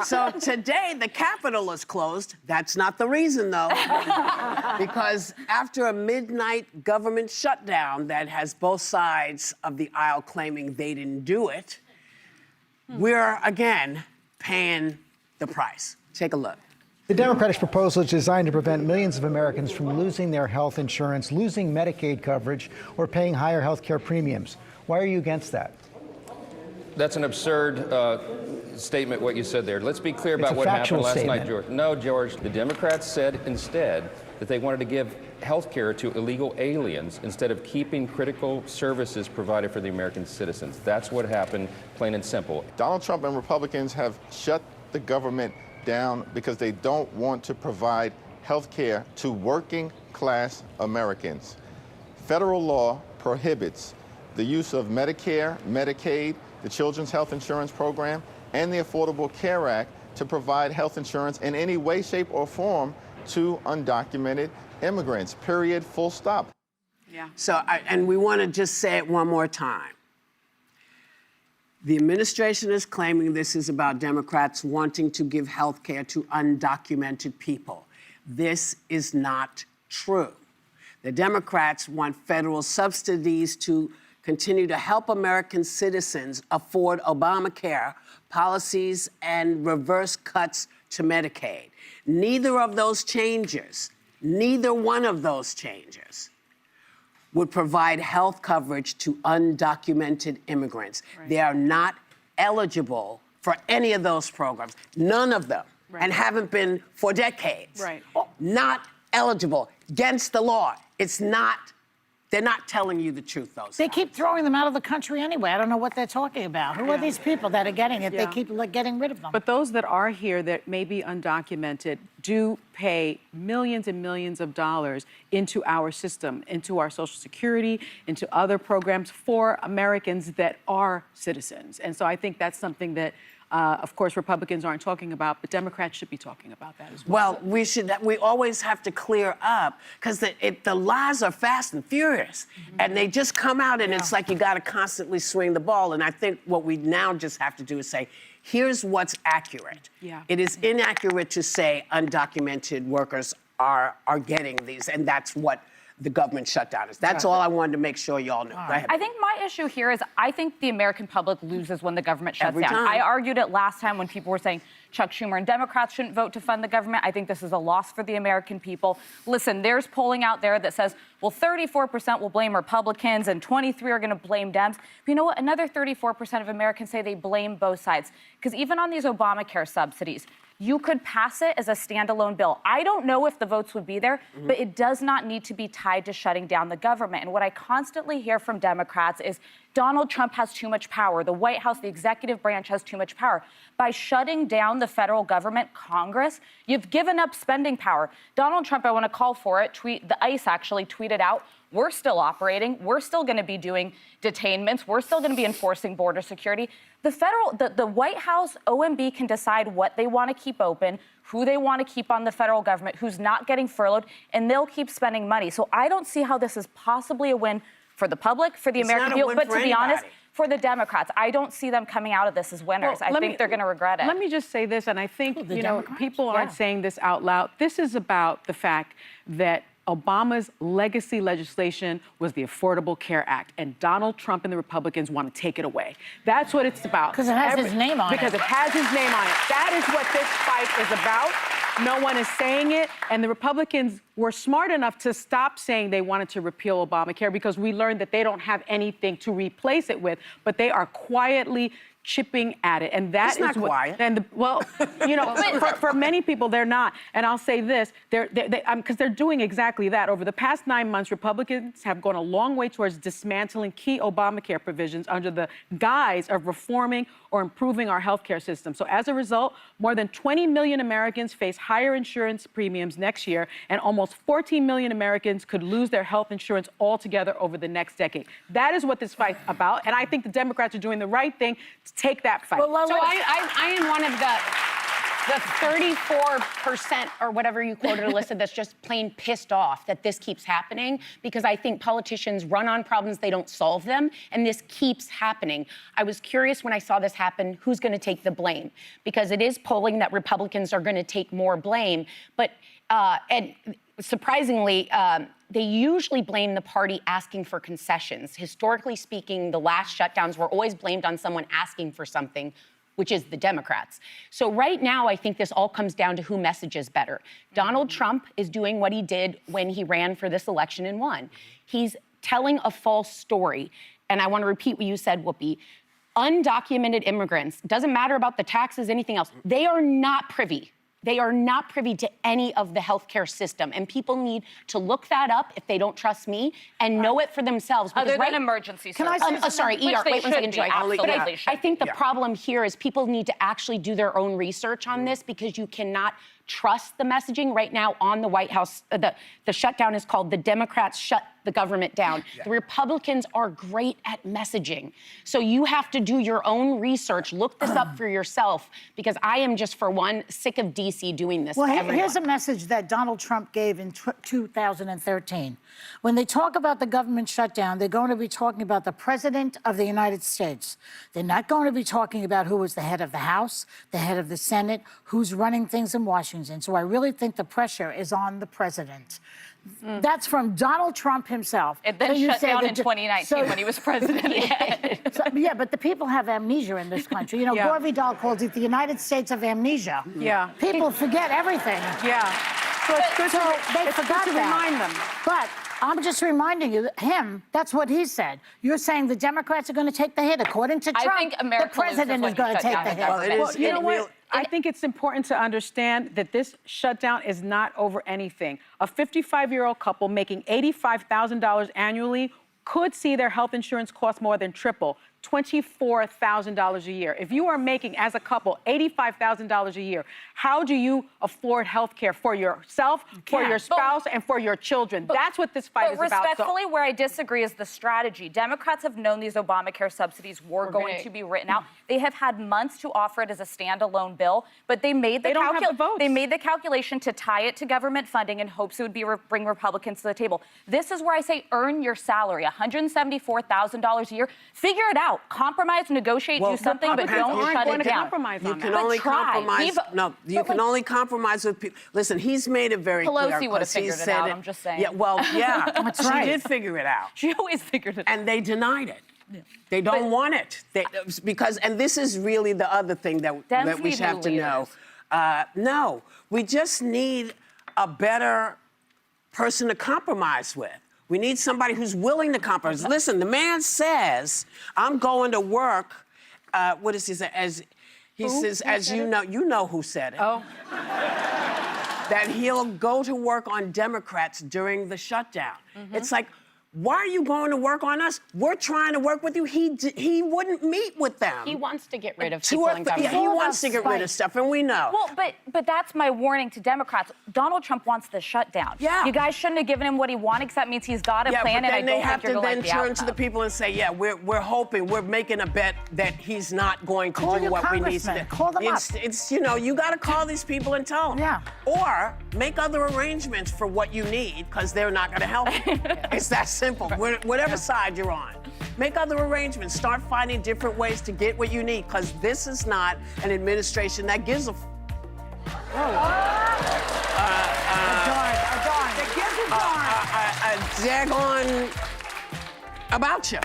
So today, the Capitol is closed. That's not the reason, though. Because after a midnight government shutdown that has both sides of the aisle claiming they didn't do it, we're, again, paying the price. Take a look. The Democratic proposal is designed to prevent millions of Americans from losing their health insurance, losing Medicaid coverage, or paying higher health care premiums. Why are you against that? That's an absurd statement, what you said there. Let's be clear about what happened last night, George. No, George, the Democrats said instead that they wanted to give health care to illegal aliens instead of keeping critical services provided for the American citizens. That's what happened, plain and simple. Donald Trump and Republicans have shut the government down because they don't want to provide health care to working class Americans. Federal law prohibits the use of Medicare, Medicaid, the Children's Health Insurance Program, and the Affordable Care Act to provide health insurance in any way, shape, or form to undocumented immigrants, period, full stop. Yeah. So, and we want to just say it one more time. The administration is claiming this is about Democrats wanting to give health care to undocumented people. This is not true. The Democrats want federal subsidies to continue to help American citizens afford Obamacare policies and reverse cuts to Medicaid. Neither of those changes, neither one of those changes would provide health coverage to undocumented immigrants. Right. They are not eligible for any of those programs, none of them, right, and haven't been for decades. Right. Not eligible, against the law. It's not. They're not telling you the truth, though. They keep throwing them out of the country anyway. I don't know what they're talking about. Who are these people that are getting it? They keep getting rid of them. But those that are here that may be undocumented do pay millions and millions of dollars into our system, into our Social Security, into other programs for Americans that are citizens. And so I think that's something that of course, Republicans aren't talking about, but Democrats should be talking about that as well. Well, we always have to clear up, because the lies are fast and furious, and they just come out, and it's like you got to constantly swing the ball. And I think what we now just have to do is say, here's what's accurate. Yeah. It is inaccurate to say undocumented workers are getting these, and that's what the government shutdown is. That's all I wanted to make sure y'all knew. Go ahead. I think my issue here is I think the American public loses when the government shuts Every down. time. I argued it last time when people were saying Chuck Schumer and Democrats shouldn't vote to fund the government. I think this is a loss for the American people. Listen, there's polling out there that says, well, 34% will blame Republicans and 23% are going to blame Dems. But you know what? Another 34% of Americans say they blame both sides. Because even on these Obamacare subsidies, you could pass it as a standalone bill. I don't know if the votes would be there, but it does not need to be tied to shutting down the government. And what I constantly hear from Democrats is Donald Trump has too much power. The White House, the executive branch has too much power. By shutting down the federal government, Congress, you've given up spending power. Donald Trump, I want to call for it, the ICE actually tweeted out, we're still operating. We're still going to be doing detainments. We're still going to be enforcing border security. The White House, OMB can decide what they want to keep open, who they want to keep on the federal government, who's not getting furloughed, and they'll keep spending money. So I don't see how this is possibly a win for the public, for the American people, but to be honest, for the Democrats. I don't see them coming out of this as winners. I think they're going to regret it. Let me just say this, and I think, people aren't saying this out loud. This is about the fact that Obama's legacy legislation was the Affordable Care Act, and Donald Trump and the Republicans want to take it away. That's what it's about. Because it has his name on it. Because it has his name on it. That is what this fight is about. No one is saying it, and the Republicans were smart enough to stop saying they wanted to repeal Obamacare because we learned that they don't have anything to replace it with, but they are quietly chipping at it, and that is not quiet. And for many people, they're not. And I'll say this: because they're doing exactly that. Over the past 9 months, Republicans have gone a long way towards dismantling key Obamacare provisions under the guise of reforming or improving our healthcare system. So as a result, more than 20 million Americans face higher insurance premiums next year, and almost 14 million Americans could lose their health insurance altogether over the next decade. That is what this fight's about, and I think the Democrats are doing the right thing to take that fight. So I am one of the the 34% or whatever you quoted, Alyssa, that's just plain pissed off that this keeps happening, because I think politicians run on problems, they don't solve them, and this keeps happening. I was curious when I saw this happen, who's going to take the blame? Because it is polling that Republicans are going to take more blame, but and surprisingly, they usually blame the party asking for concessions. Historically speaking, the last shutdowns were always blamed on someone asking for something, which is the Democrats. So right now, I think this all comes down to who messages better. Donald Trump is doing what he did when he ran for this election and won. He's telling a false story. And I want to repeat what you said, Whoopi. Undocumented immigrants, doesn't matter about the taxes, anything else, they are not privy. They are not privy to any of the healthcare system, and people need to look that up if they don't trust me and know it for themselves. Other than emergency services. Can I say sorry, ER. Wait 1 second, Joy. But I think the problem here is people need to actually do their own research on this, because you cannot trust the messaging right now on the White House. The shutdown is called "The Democrats Shut the Government Down." Yeah. The Republicans are great at messaging. So you have to do your own research, look this up for yourself, because I am just, for one, sick of DC doing this to everyone. Here's a message that Donald Trump gave in 2013. When they talk about the government shutdown, they're going to be talking about the President of the United States. They're not going to be talking about who is the head of the House, the head of the Senate, who's running things in Washington. So I really think the pressure is on the president. That's from Donald Trump himself. It then shut down in 2019 when he was president again. Yeah, but the people have amnesia in this country. You know, Gore Vidal calls it the United States of amnesia. Yeah. People forget everything. Yeah. So it's good they forgot to remind them. But I'm just reminding you, that's what he said. You're saying the Democrats are going to take the hit. According to Trump, I think America the president is going to take the hit. Well, you know what? I think it's important to understand that this shutdown is not over anything. A 55-year-old couple making $85,000 annually could see their health insurance cost more than triple, $24,000 a year. If you are making, as a couple, $85,000 a year, how do you afford health care for yourself, for your spouse, and for your children? That's what this fight is about. But respectfully, where I disagree is the strategy. Democrats have known these Obamacare subsidies were going to be written out. They have had months to offer it as a standalone bill, but they made the calculation to tie it to government funding in hopes it would bring Republicans to the table. This is where I say earn your salary, $174,000 a year. Figure it out. Compromise, negotiate, do something, but don't shut it down. You can only compromise. No, you can only compromise with people. Listen, he's made it very clear. Pelosi would have figured it out. I'm just saying. Yeah, well, yeah, That's right. She did figure it out. She always figured it out. And they denied it. Yeah. They don't want it. And this is really the other thing that we have to know. No, we just need a better person to compromise with. We need somebody who's willing to compromise. Listen, the man says, I'm going to work, what does he say? He says, as you know who said it. Oh. That he'll go to work on Democrats during the shutdown. It's like, why are you going to work on us? We're trying to work with you. He wouldn't meet with them. He wants to get rid of people in government. He wants to get rid of stuff, and we know. Well, but that's my warning to Democrats. Donald Trump wants the shutdown. Yeah. You guys shouldn't have given him what he wanted, because that means he's got a plan, and I don't think you're going to like the outcome. They have to then turn to the people and say, yeah, we're hoping, we're making a bet that he's not going to do what we need to do. Call them up. It's you got to call these people and tell them. Yeah. Or make other arrangements for what you need, because they're not going to help you. It's that simple. Whatever side you're on. Make other arrangements. Start finding different ways to get what you need, because this is not an administration that gives a daggone about you.